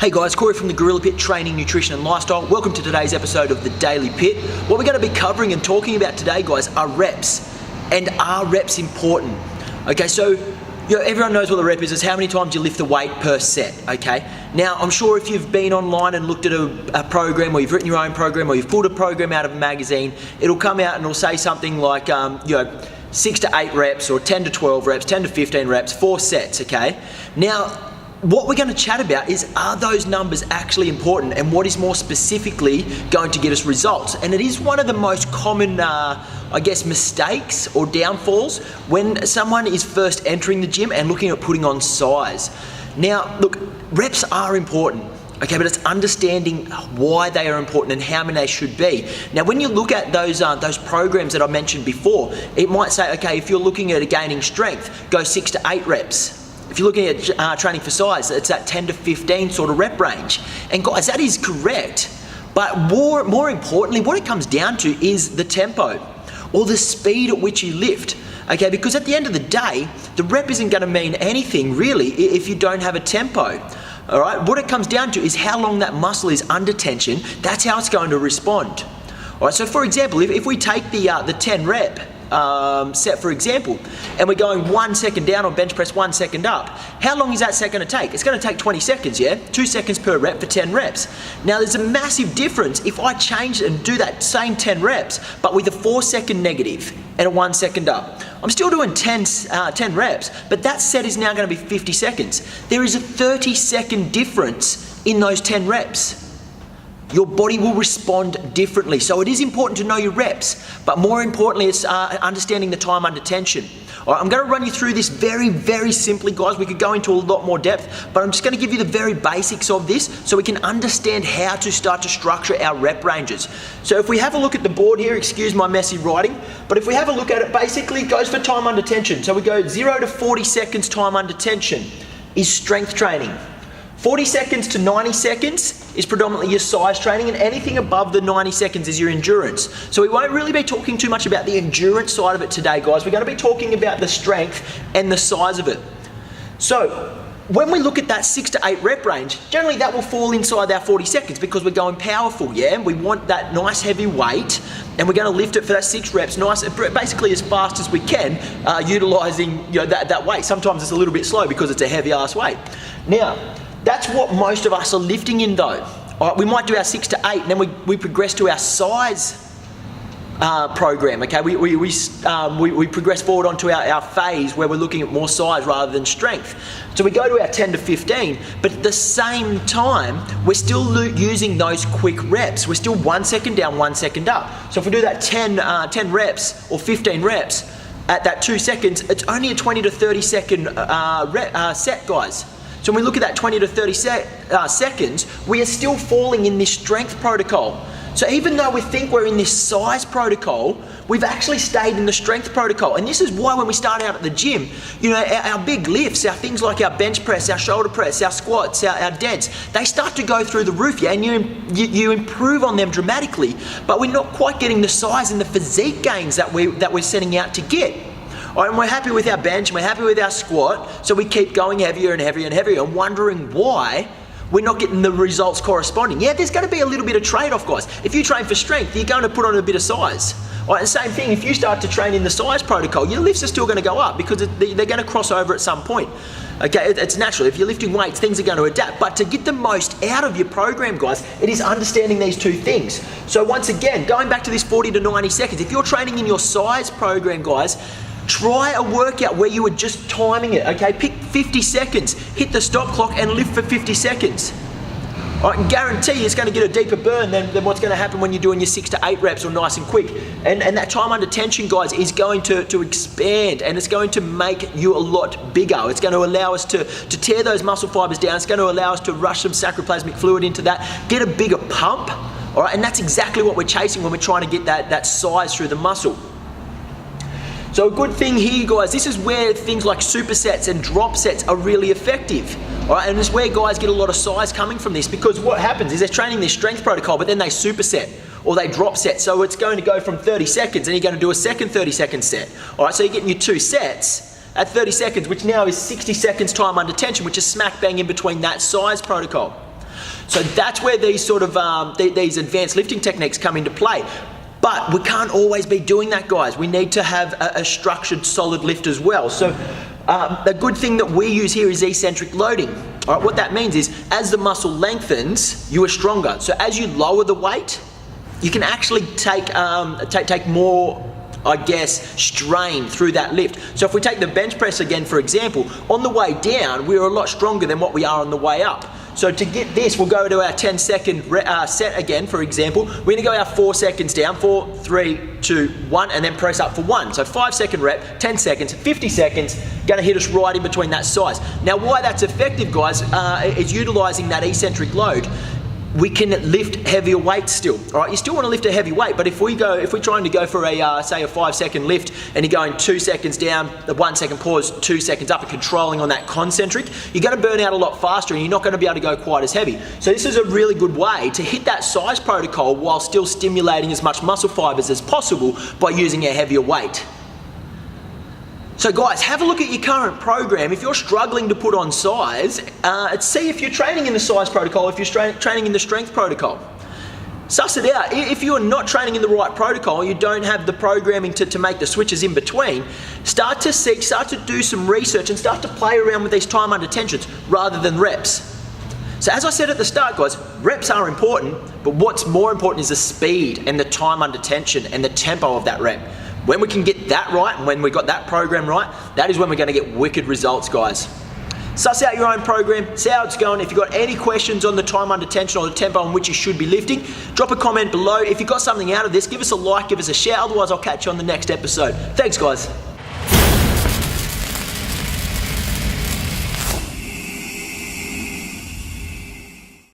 Hey guys, Corey from the Gorilla Pit Training, Nutrition and Lifestyle. Welcome to today's episode of the Daily Pit. What we're going to be covering and talking about today, guys, are reps. And are reps important? Okay, so everyone knows what the rep is. It's how many times you lift the weight per set, okay? Now, I'm sure if you've been online and looked at a program, or you've written your own program, or you've pulled a program out of a magazine, it'll come out and it'll say something like, 6 to 8 reps, or 10 to 12 reps, 10 to 15 reps, 4 sets, okay? Now, what we're going to chat about is, are those numbers actually important, and what is more specifically going to get us results? And it is one of the most common, mistakes or downfalls when someone is first entering the gym and looking at putting on size. Now, look, reps are important. Okay, but it's understanding why they are important and how many they should be. Now, when you look at those programs that I mentioned before, it might say, okay, if you're looking at gaining strength, go 6 to 8 reps. If you're looking at training for size, it's that 10 to 15 sort of rep range. And guys, that is correct. But more importantly, what it comes down to is the tempo, or the speed at which you lift. Okay, because at the end of the day, the rep isn't going to mean anything really if you don't have a tempo. All right, what it comes down to is how long that muscle is under tension. That's how it's going to respond. All right, so for example, if we take the 10 rep set for example, and we're going 1 second down on bench press, 1 second up, how long is that set going to take? It's going to take 20 seconds, yeah? 2 seconds per rep for 10 reps. Now there's a massive difference if I change and do that same 10 reps, but with a 4 second negative and a 1 second up. I'm still doing 10 reps, but that set is now going to be 50 seconds. There is a 30-second difference in those 10 reps. Your body will respond differently. So it is important to know your reps, but more importantly, it's understanding the time under tension. All right, I'm going to run you through this very, very simply, guys. We could go into a lot more depth, but I'm just going to give you the very basics of this so we can understand how to start to structure our rep ranges. So if we have a look at the board here, excuse my messy writing, but if we have a look at it, basically it goes for time under tension. So we go 0 to 40 seconds time under tension is strength training. 40 seconds to 90 seconds is predominantly your size training, and anything above the 90 seconds is your endurance. So we won't really be talking too much about the endurance side of it today, guys. We're going to be talking about the strength and the size of it. So when we look at that 6 to 8 rep range, generally that will fall inside our 40 seconds because we're going powerful, yeah? We want that nice heavy weight, and we're going to lift it for that 6 reps, basically as fast as we can, utilizing that weight. Sometimes it's a little bit slow because it's a heavy ass weight. Now, that's what most of us are lifting in though. All right, we might do our 6 to 8 and then we progress to our size program, okay? We progress forward onto our phase where we're looking at more size rather than strength. So we go to our 10 to 15, but at the same time, we're still using those quick reps. We're still 1 second down, 1 second up. So if we do that 10 reps or 15 reps at that 2 seconds, it's only a 20 to 30 second set, guys. So when we look at that 20 to 30 seconds, we are still falling in this strength protocol. So even though we think we're in this size protocol, we've actually stayed in the strength protocol. And this is why when we start out at the gym, our big lifts, our things like our bench press, our shoulder press, our squats, our deads, they start to go through the roof, yeah, and you improve on them dramatically, but we're not quite getting the size and the physique gains that we're setting out to get. All right, and we're happy with our bench, and we're happy with our squat, so we keep going heavier and heavier and heavier and wondering why we're not getting the results corresponding. Yeah, there's going to be a little bit of trade-off, guys. If you train for strength, you're going to put on a bit of size. All right, and same thing, if you start to train in the size protocol, your lifts are still going to go up because they're going to cross over at some point. Okay, it's natural. If you're lifting weights, things are going to adapt. But to get the most out of your program, guys, it is understanding these two things. So once again, going back to this 40 to 90 seconds, if you're training in your size program, guys, try a workout where you are just timing it, okay? Pick 50 seconds, hit the stop clock and lift for 50 seconds. All right, and guarantee it's going to get a deeper burn than what's going to happen when you're doing your 6 to 8 reps or nice and quick. And that time under tension, guys, is going to expand, and it's going to make you a lot bigger. It's going to allow us to tear those muscle fibers down. It's going to allow us to rush some sacroplasmic fluid into that, get a bigger pump, all right? And that's exactly what we're chasing when we're trying to get that size through the muscle. So a good thing here, guys, this is where things like supersets and drop sets are really effective. All right, and it's where guys get a lot of size coming from this, because what happens is they're training this strength protocol, but then they superset or they drop set. So it's going to go from 30 seconds and you're going to do a second 30-second set. All right, so you're getting your 2 sets at 30 seconds, which now is 60 seconds time under tension, which is smack bang in between that size protocol. So that's where these sort of these advanced lifting techniques come into play. But we can't always be doing that, guys. We need to have a structured, solid lift as well. So the good thing that we use here is eccentric loading. All right, what that means is as the muscle lengthens, you are stronger. So as you lower the weight, you can actually take more, I guess, strain through that lift. So if we take the bench press again, for example, on the way down, we're a lot stronger than what we are on the way up. So to get this, we'll go to our 10-second set again, for example. We're gonna go our 4 seconds down, 4, 3, 2, 1, and then press up for 1. So 5-second rep, 10 seconds, 50 seconds, gonna hit us right in between that size. Now why that's effective, guys, is utilizing that eccentric load. We can lift heavier weights still. All right, you still want to lift a heavy weight, but if we're trying to go for a say a 5-second lift and you're going 2 seconds down, the 1 second pause, 2 seconds up, and controlling on that concentric, you're going to burn out a lot faster and you're not going to be able to go quite as heavy. So this is a really good way to hit that size protocol while still stimulating as much muscle fibers as possible by using a heavier weight. So guys, have a look at your current program. If you're struggling to put on size, see if you're training in the size protocol, if you're training in the strength protocol. Suss it out. If you're not training in the right protocol, you don't have the programming to make the switches in between, start to do some research and start to play around with these time under tensions rather than reps. So as I said at the start, guys, reps are important, but what's more important is the speed and the time under tension and the tempo of that rep. When we can get that right and when we got that program right, that is when we're gonna get wicked results, guys. Suss out your own program, see how it's going. If you've got any questions on the time under tension or the tempo in which you should be lifting, drop a comment below. If you got something out of this, give us a like, give us a share. Otherwise, I'll catch you on the next episode. Thanks, guys.